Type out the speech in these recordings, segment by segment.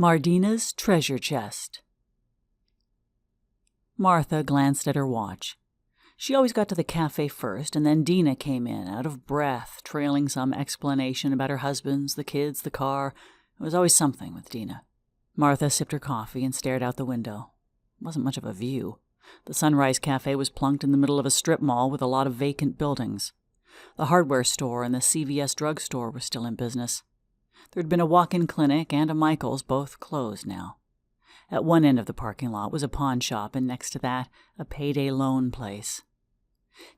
Mardina's treasure chest. Martha glanced at her watch. She always got to the cafe first, and then Dina came in, out of breath, trailing some explanation about her husbands, the kids, the car. It was always something with Dina. Martha sipped her coffee and stared out the window. It wasn't much of a view. The Sunrise Cafe was plunked in the middle of a strip mall with a lot of vacant buildings. The hardware store and the CVS drugstore were still in business. There had been a walk-in clinic and a Michael's, both closed now. At one end of the parking lot was a pawn shop, and next to that, a payday loan place.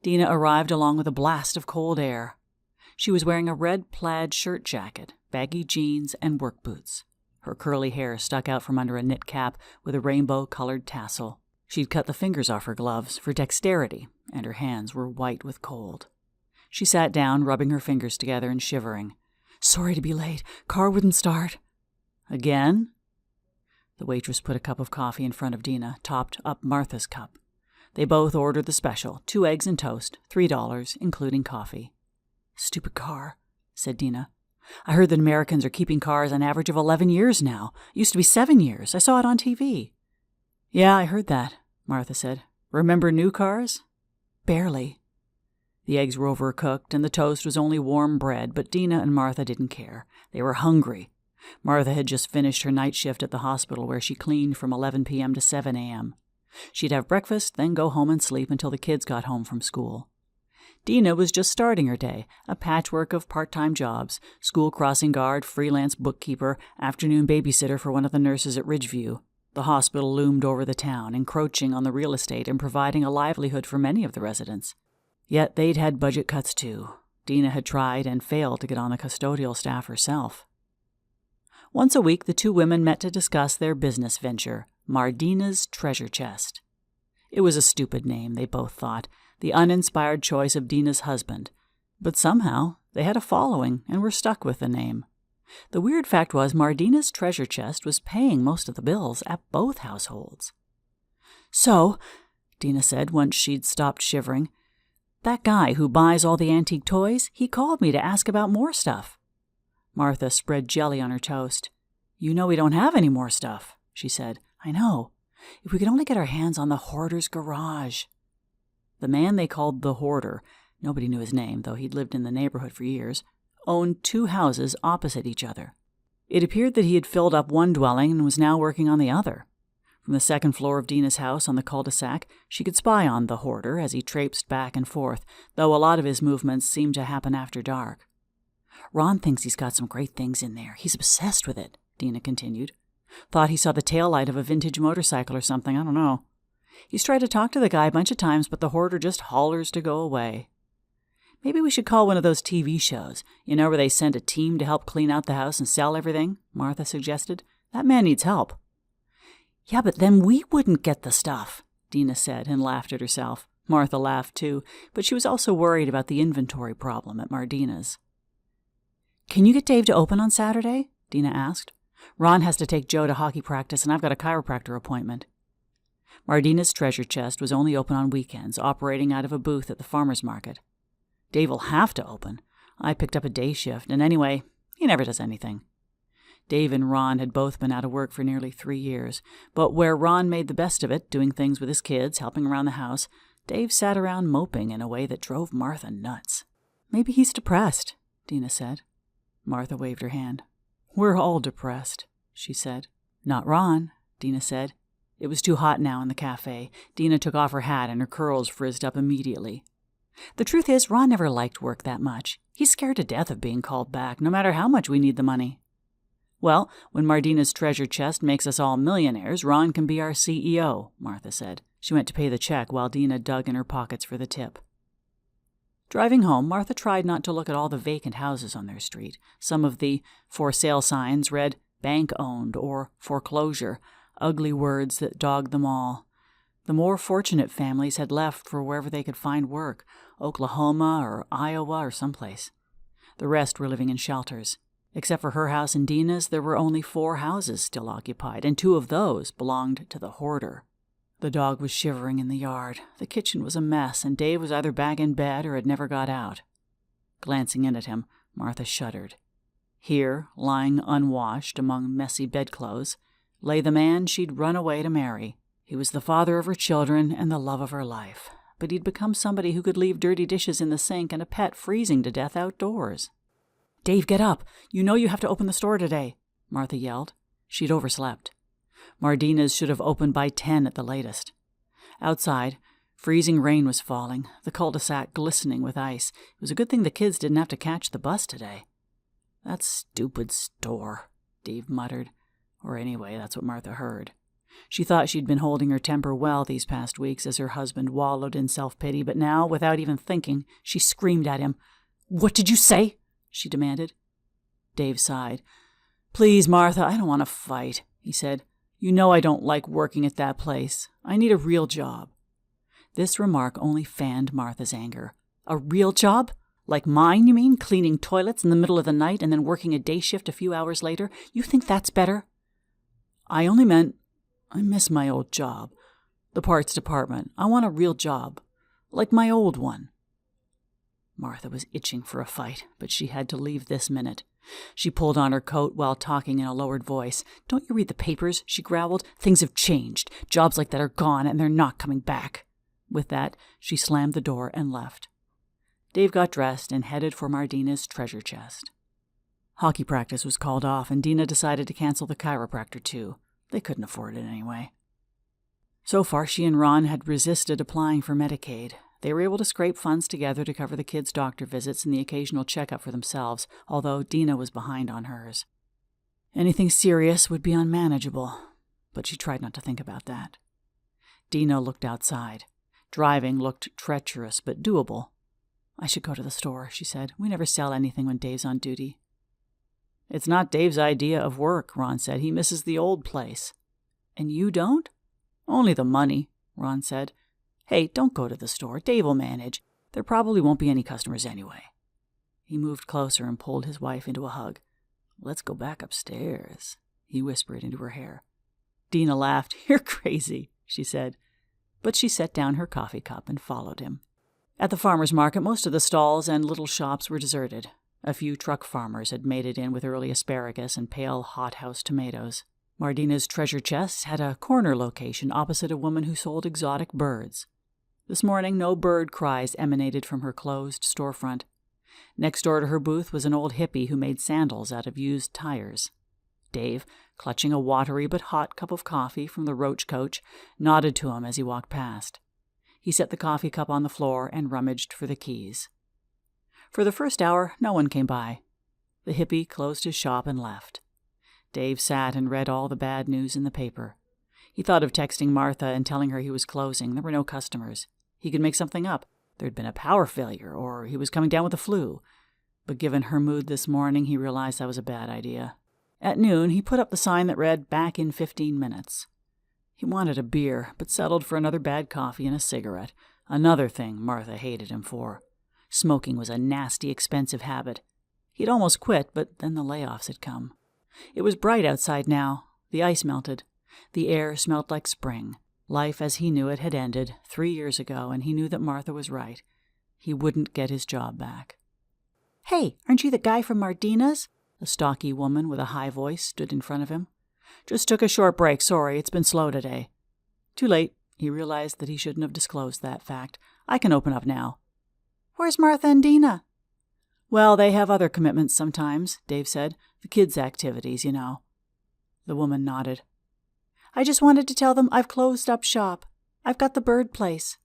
Dina arrived along with a blast of cold air. She was wearing a red plaid shirt jacket, baggy jeans, and work boots. Her curly hair stuck out from under a knit cap with a rainbow-colored tassel. She'd cut the fingers off her gloves for dexterity, and her hands were white with cold. She sat down, rubbing her fingers together and shivering. "Sorry to be late. Car wouldn't start." "Again?" The waitress put a cup of coffee in front of Dina, topped up Martha's cup. They both ordered the special, 2 eggs and toast, $3, including coffee. "Stupid car," said Dina. "I heard that Americans are keeping cars an average of 11 years now. It used to be 7 years. I saw it on TV. "Yeah, I heard that," Martha said. "Remember new cars?" "Barely." The eggs were overcooked, and the toast was only warm bread, but Dina and Martha didn't care. They were hungry. Martha had just finished her night shift at the hospital, where she cleaned from 11 p.m. to 7 a.m. She'd have breakfast, then go home and sleep until the kids got home from school. Dina was just starting her day, a patchwork of part-time jobs: school crossing guard, freelance bookkeeper, afternoon babysitter for one of the nurses at Ridgeview. The hospital loomed over the town, encroaching on the real estate and providing a livelihood for many of the residents. Yet they'd had budget cuts too. Dina had tried and failed to get on the custodial staff herself. Once a week, the two women met to discuss their business venture, Mardina's treasure chest. It was a stupid name, they both thought, the uninspired choice of Dina's husband. But somehow, they had a following and were stuck with the name. The weird fact was Mardina's treasure chest was paying most of the bills at both households. "So," Dina said once she'd stopped shivering, "that guy who buys all the antique toys, he called me to ask about more stuff." Martha spread jelly on her toast. "You know we don't have any more stuff," she said. "I know. If we could only get our hands on the hoarder's garage." The man they called the hoarder, nobody knew his name, though he'd lived in the neighborhood for years, owned 2 houses opposite each other. It appeared that he had filled up one dwelling and was now working on the other. From the second floor of Dina's house on the cul-de-sac, she could spy on the hoarder as he traipsed back and forth, though a lot of his movements seemed to happen after dark. "Ron thinks he's got some great things in there. He's obsessed with it," Dina continued. "Thought he saw the taillight of a vintage motorcycle or something, I don't know. He's tried to talk to the guy a bunch of times, but the hoarder just hollers to go away." "Maybe we should call one of those TV shows, where they send a team to help clean out the house and sell everything," Martha suggested. "That man needs help." "Yeah, but then we wouldn't get the stuff," Dina said, and laughed at herself. Martha laughed too, but she was also worried about the inventory problem at Mardina's. "Can you get Dave to open on Saturday?" Dina asked. "Ron has to take Joe to hockey practice, and I've got a chiropractor appointment." Mardina's treasure chest was only open on weekends, operating out of a booth at the farmer's market. "Dave will have to open. I picked up a day shift, and anyway, he never does anything." Dave and Ron had both been out of work for nearly 3 years, but where Ron made the best of it, doing things with his kids, helping around the house, Dave sat around moping in a way that drove Martha nuts. "Maybe he's depressed," Dina said. Martha waved her hand. "We're all depressed," she said. "Not Ron," Dina said. It was too hot now in the cafe. Dina took off her hat and her curls frizzed up immediately. "The truth is, Ron never liked work that much. He's scared to death of being called back, no matter how much we need the money." "Well, when Mardina's treasure chest makes us all millionaires, Ron can be our CEO, Martha said. She went to pay the check while Dina dug in her pockets for the tip. Driving home, Martha tried not to look at all the vacant houses on their street. Some of the for sale signs read bank-owned or foreclosure, ugly words that dogged them all. The more fortunate families had left for wherever they could find work, Oklahoma or Iowa or someplace. The rest were living in shelters. Except for her house and Dina's, there were only 4 houses still occupied, and 2 of those belonged to the hoarder. The dog was shivering in the yard. The kitchen was a mess, and Dave was either back in bed or had never got out. Glancing in at him, Martha shuddered. Here, lying unwashed among messy bedclothes, lay the man she'd run away to marry. He was the father of her children and the love of her life, but he'd become somebody who could leave dirty dishes in the sink and a pet freezing to death outdoors. "Dave, get up! You know you have to open the store today," Martha yelled. She'd overslept. Mardina's should have opened by 10 at the latest. Outside, freezing rain was falling, the cul-de-sac glistening with ice. It was a good thing the kids didn't have to catch the bus today. "That stupid store," Dave muttered. Or anyway, that's what Martha heard. She thought she'd been holding her temper well these past weeks as her husband wallowed in self-pity, but now, without even thinking, she screamed at him. "What did you say?" she demanded. Dave sighed. "Please, Martha, I don't want to fight," he said. "You know I don't like working at that place. I need a real job." This remark only fanned Martha's anger. "A real job? Like mine, you mean? Cleaning toilets in the middle of the night and then working a day shift a few hours later? You think that's better?" "I only meant I miss my old job. The parts department. I want a real job. Like my old one." Martha was itching for a fight, but she had to leave this minute. She pulled on her coat while talking in a lowered voice. "Don't you read the papers?" she growled. "Things have changed. Jobs like that are gone, and they're not coming back." With that, she slammed the door and left. Dave got dressed and headed for Mardina's treasure chest. Hockey practice was called off, and Dina decided to cancel the chiropractor, too. They couldn't afford it anyway. So far, she and Ron had resisted applying for Medicaid. They were able to scrape funds together to cover the kids' doctor visits and the occasional checkup for themselves, although Dina was behind on hers. Anything serious would be unmanageable, but she tried not to think about that. Dina looked outside. Driving looked treacherous, but doable. "I should go to the store," she said. "We never sell anything when Dave's on duty." "It's not Dave's idea of work," Ron said. "He misses the old place." "And you don't?" "Only the money," Ron said. "Hey, don't go to the store. Dave will manage. There probably won't be any customers anyway." He moved closer and pulled his wife into a hug. "Let's go back upstairs," he whispered into her hair. Dina laughed. "You're crazy," she said. But she set down her coffee cup and followed him. At the farmer's market, most of the stalls and little shops were deserted. A few truck farmers had made it in with early asparagus and pale hothouse tomatoes. Mardina's treasure chest had a corner location opposite a woman who sold exotic birds. This morning, no bird cries emanated from her closed storefront. Next door to her booth was an old hippie who made sandals out of used tires. Dave, clutching a watery but hot cup of coffee from the Roach coach, nodded to him as he walked past. He set the coffee cup on the floor and rummaged for the keys. For the first hour, no one came by. The hippie closed his shop and left. Dave sat and read all the bad news in the paper. He thought of texting Martha and telling her he was closing. There were no customers. He could make something up. There'd been a power failure, or he was coming down with the flu. But given her mood this morning, he realized that was a bad idea. At noon, he put up the sign that read, "Back in 15 minutes." He wanted a beer, but settled for another bad coffee and a cigarette, another thing Martha hated him for. Smoking was a nasty, expensive habit. He'd almost quit, but then the layoffs had come. It was bright outside now. The ice melted. The air smelled like spring. Life as he knew it had ended 3 years ago, and he knew that Martha was right. He wouldn't get his job back. "Hey, aren't you the guy from Mardina's?" A stocky woman with a high voice stood in front of him. "Just took a short break, sorry, it's been slow today." Too late. He realized that he shouldn't have disclosed that fact. "I can open up now." "Where's Martha and Dina?" "Well, they have other commitments sometimes," Dave said. "The kids' activities, you know." The woman nodded. "I just wanted to tell them I've closed up shop. I've got the bird place."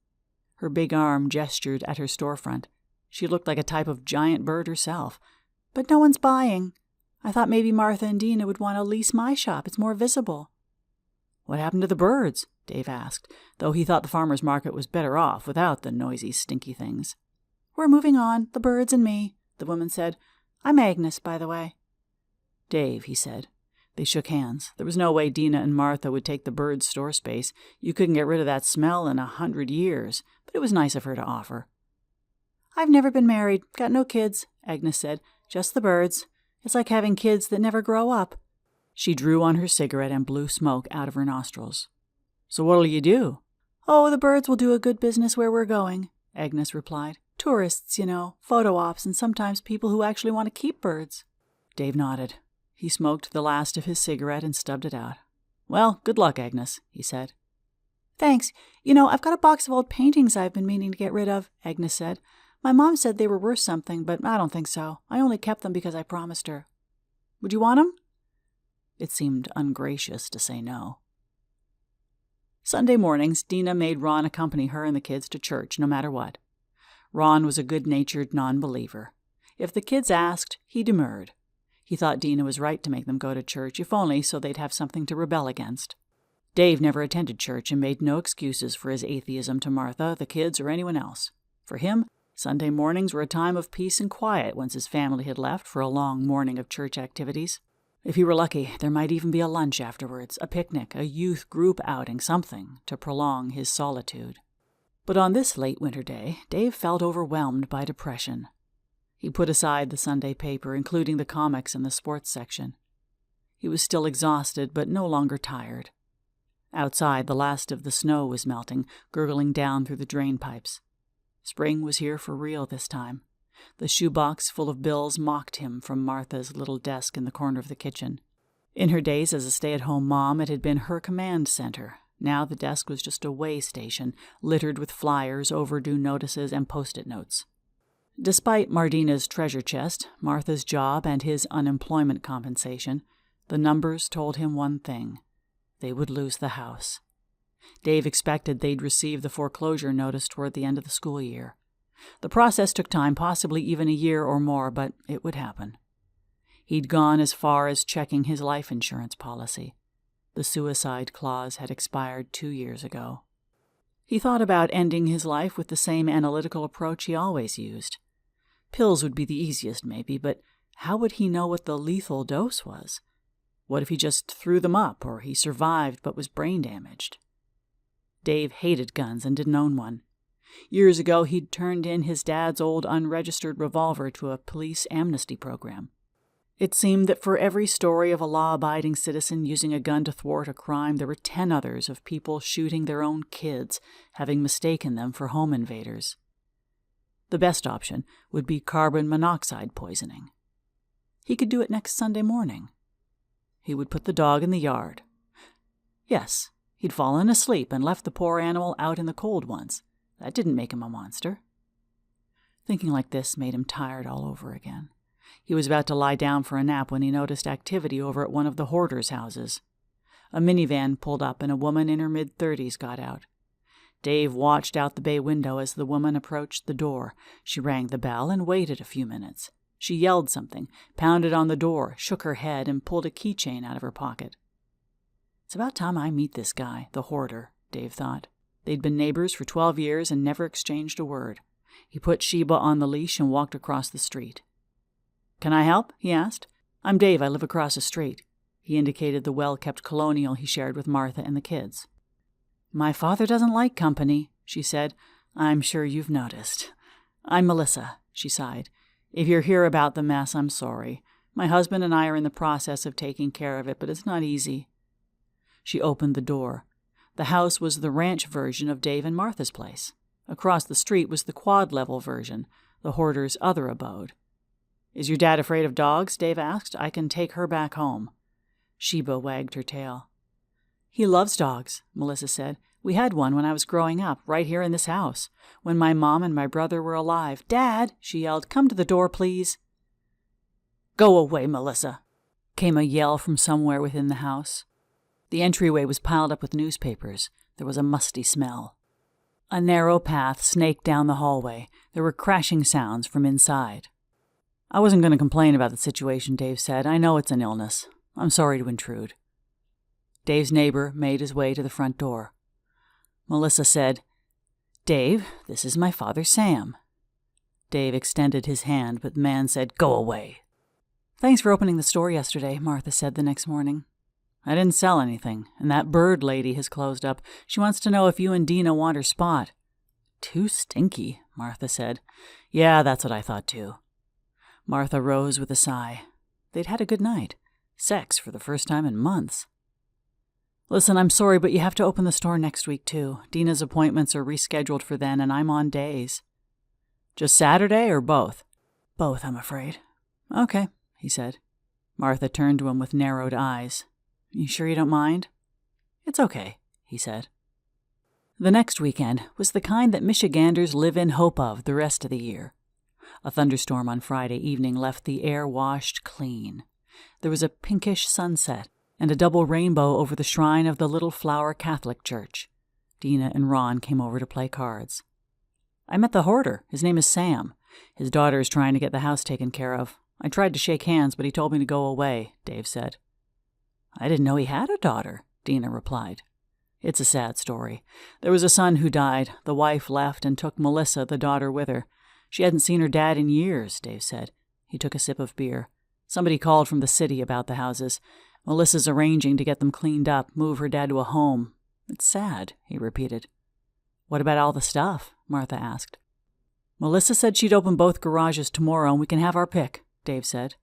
Her big arm gestured at her storefront. She looked like a type of giant bird herself. "But no one's buying. I thought maybe Martha and Dina would want to lease my shop. It's more visible." "What happened to the birds?" Dave asked, though he thought the farmer's market was better off without the noisy, stinky things. "We're moving on, the birds and me," the woman said. "I'm Agnes, by the way." "Dave," he said. They shook hands. There was no way Dina and Martha would take the birds' store space. You couldn't get rid of that smell in 100 years, but it was nice of her to offer. "I've never been married, got no kids," Agnes said. "Just the birds. It's like having kids that never grow up." She drew on her cigarette and blew smoke out of her nostrils. "So what'll you do?" "Oh, the birds will do a good business where we're going," Agnes replied. "Tourists, you know, photo ops, and sometimes people who actually want to keep birds." Dave nodded. He smoked the last of his cigarette and stubbed it out. "Well, good luck, Agnes," he said. "Thanks. I've got a box of old paintings I've been meaning to get rid of," Agnes said. "My mom said they were worth something, but I don't think so. I only kept them because I promised her. Would you want them?" It seemed ungracious to say no. Sunday mornings, Dina made Ron accompany her and the kids to church, no matter what. Ron was a good-natured non-believer. If the kids asked, he demurred. He thought Dina was right to make them go to church, if only so they'd have something to rebel against. Dave never attended church and made no excuses for his atheism to Martha, the kids, or anyone else. For him, Sunday mornings were a time of peace and quiet once his family had left for a long morning of church activities. If he were lucky, there might even be a lunch afterwards, a picnic, a youth group outing, something to prolong his solitude. But on this late winter day, Dave felt overwhelmed by depression. He put aside the Sunday paper, including the comics and the sports section. He was still exhausted, but no longer tired. Outside, the last of the snow was melting, gurgling down through the drain pipes. Spring was here for real this time. The shoebox full of bills mocked him from Martha's little desk in the corner of the kitchen. In her days as a stay-at-home mom, it had been her command center. Now the desk was just a way station, littered with flyers, overdue notices, and post-it notes. Despite Mardina's treasure chest, Martha's job, and his unemployment compensation, the numbers told him one thing. They would lose the house. Dave expected they'd receive the foreclosure notice toward the end of the school year. The process took time, possibly even a year or more, but it would happen. He'd gone as far as checking his life insurance policy. The suicide clause had expired 2 years ago. He thought about ending his life with the same analytical approach he always used. Pills would be the easiest, maybe, but how would he know what the lethal dose was? What if he just threw them up, or he survived but was brain damaged? Dave hated guns and didn't own one. Years ago, he'd turned in his dad's old unregistered revolver to a police amnesty program. It seemed that for every story of a law-abiding citizen using a gun to thwart a crime, there were 10 others of people shooting their own kids, having mistaken them for home invaders. The best option would be carbon monoxide poisoning. He could do it next Sunday morning. He would put the dog in the yard. Yes, he'd fallen asleep and left the poor animal out in the cold once. That didn't make him a monster. Thinking like this made him tired all over again. He was about to lie down for a nap when he noticed activity over at one of the hoarders' houses. A minivan pulled up and a woman in her mid-30s got out. Dave watched out the bay window as the woman approached the door. She rang the bell and waited a few minutes. She yelled something, pounded on the door, shook her head, and pulled a keychain out of her pocket. It's about time I meet this guy, the hoarder, Dave thought. They'd been neighbors for 12 years and never exchanged a word. He put Sheba on the leash and walked across the street. "Can I help?" he asked. "I'm Dave. I live across the street." He indicated the well-kept colonial he shared with Martha and the kids. "My father doesn't like company," she said. "I'm sure you've noticed." "I'm Melissa," she sighed. "If you're here about the mess, I'm sorry. My husband and I are in the process of taking care of it, but it's not easy." She opened the door. The house was the ranch version of Dave and Martha's place. Across the street was the quad-level version, the hoarder's other abode. "Is your dad afraid of dogs?" Dave asked. "I can take her back home." Sheba wagged her tail. "He loves dogs," Melissa said. "We had one when I was growing up, right here in this house, when my mom and my brother were alive. Dad," she yelled, "come to the door, please." "Go away, Melissa," came a yell from somewhere within the house. The entryway was piled up with newspapers. There was a musty smell. A narrow path snaked down the hallway. There were crashing sounds from inside. "I wasn't going to complain about the situation," Dave said. "I know it's an illness. I'm sorry to intrude." Dave's neighbor made his way to the front door. Melissa said, "Dave, this is my father, Sam." Dave extended his hand, but the man said, "Go away." "Thanks for opening the store yesterday," Martha said the next morning. "I didn't sell anything, and that bird lady has closed up. She wants to know if you and Dina want her spot." "Too stinky," Martha said. "Yeah, that's what I thought too." Martha rose with a sigh. They'd had a good night. Sex for the first time in months. "Listen, I'm sorry, but you have to open the store next week too. Dina's appointments are rescheduled for then, and I'm on days." "Just Saturday or both?" "Both, I'm afraid." "Okay," he said. Martha turned to him with narrowed eyes. You sure you don't mind? It's okay, he said. The next weekend was the kind that Michiganders live in hope of the rest of the year. A thunderstorm on Friday evening left the air washed clean. There was a pinkish sunset and a double rainbow over the shrine of the Little Flower Catholic Church. Dina and Ron came over to play cards. I met the hoarder. His name is Sam. His daughter is trying to get the house taken care of. I tried to shake hands, but he told me to go away, Dave said. I didn't know he had a daughter, Dina replied. It's a sad story. There was a son who died. The wife left and took Melissa, the daughter, with her. She hadn't seen her dad in years, Dave said. He took a sip of beer. Somebody called from the city about the houses. Melissa's arranging to get them cleaned up, move her dad to a home. It's sad, he repeated. What about all the stuff? Martha asked. Melissa said she'd open both garages tomorrow and we can have our pick, Dave said.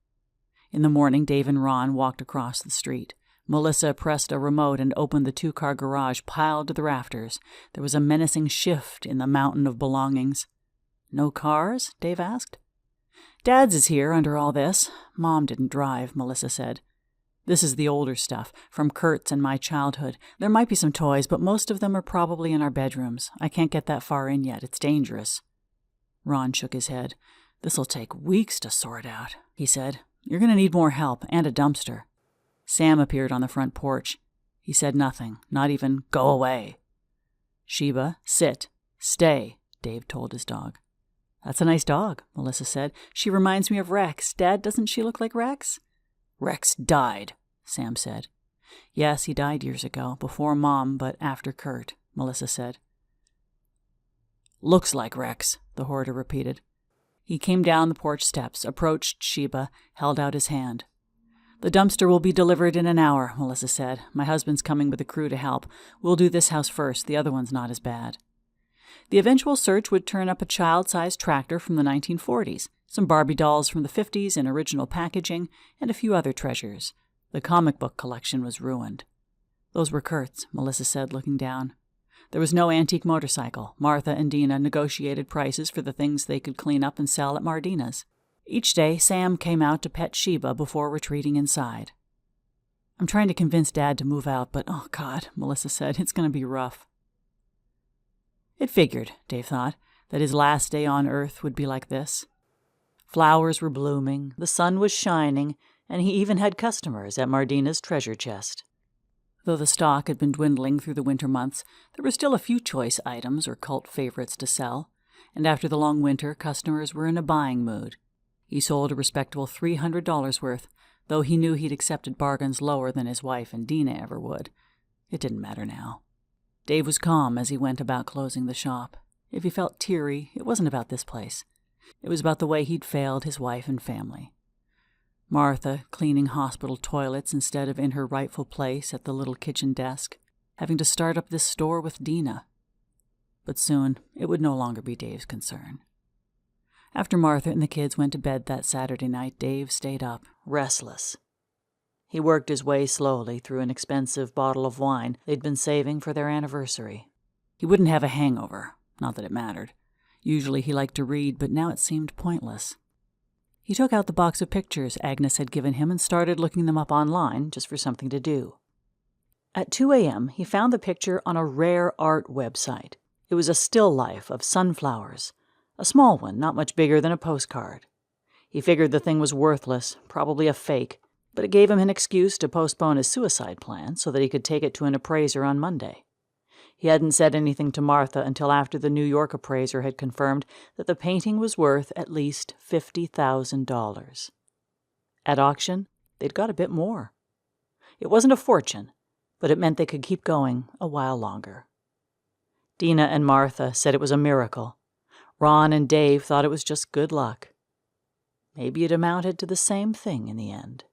In the morning, Dave and Ron walked across the street. Melissa pressed a remote and opened the 2-car garage piled to the rafters. There was a menacing shift in the mountain of belongings. No cars? Dave asked. Dad's is here under all this. Mom didn't drive, Melissa said. This is the older stuff, from Kurt's and my childhood. There might be some toys, but most of them are probably in our bedrooms. I can't get that far in yet. It's dangerous. Ron shook his head. This'll take weeks to sort out, he said. You're going to need more help and a dumpster. Sam appeared on the front porch. He said nothing, not even, go away. Sheba, sit, stay, Dave told his dog. That's a nice dog, Melissa said. She reminds me of Rex. Dad, doesn't she look like Rex? Rex died, Sam said. Yes, he died years ago, before Mom, but after Kurt, Melissa said. Looks like Rex, the hoarder repeated. He came down the porch steps, approached Sheba, held out his hand. The dumpster will be delivered in an hour, Melissa said. My husband's coming with a crew to help. We'll do this house first. The other one's not as bad. The eventual search would turn up a child-sized tractor from the 1940s, some Barbie dolls from the 50s in original packaging, and a few other treasures. The comic book collection was ruined. Those were Kurt's, Melissa said, looking down. There was no antique motorcycle. Martha and Dina negotiated prices for the things they could clean up and sell at Mardina's. Each day, Sam came out to pet Sheba before retreating inside. I'm trying to convince Dad to move out, but, oh, God, Melissa said, it's going to be rough. It figured, Dave thought, that his last day on Earth would be like this. Flowers were blooming, the sun was shining, and he even had customers at Mardina's treasure chest. Though the stock had been dwindling through the winter months, there were still a few choice items or cult favorites to sell, and after the long winter, customers were in a buying mood. He sold a respectable $300 worth, though he knew he'd accepted bargains lower than his wife and Dina ever would. It didn't matter now. Dave was calm as he went about closing the shop. If he felt teary, it wasn't about this place. It was about the way he'd failed his wife and family. Martha, cleaning hospital toilets instead of in her rightful place at the little kitchen desk, having to start up this store with Dina. But soon, it would no longer be Dave's concern. After Martha and the kids went to bed that Saturday night, Dave stayed up, restless. He worked his way slowly through an expensive bottle of wine they'd been saving for their anniversary. He wouldn't have a hangover, not that it mattered. Usually he liked to read, but now it seemed pointless. He took out the box of pictures Agnes had given him and started looking them up online just for something to do. At 2 a.m., he found the picture on a rare art website. It was a still life of sunflowers. A small one, not much bigger than a postcard. He figured the thing was worthless, probably a fake, but it gave him an excuse to postpone his suicide plan so that he could take it to an appraiser on Monday. He hadn't said anything to Martha until after the New York appraiser had confirmed that the painting was worth at least $50,000. At auction, they'd got a bit more. It wasn't a fortune, but it meant they could keep going a while longer. Dina and Martha said it was a miracle. Ron and Dave thought it was just good luck. Maybe it amounted to the same thing in the end.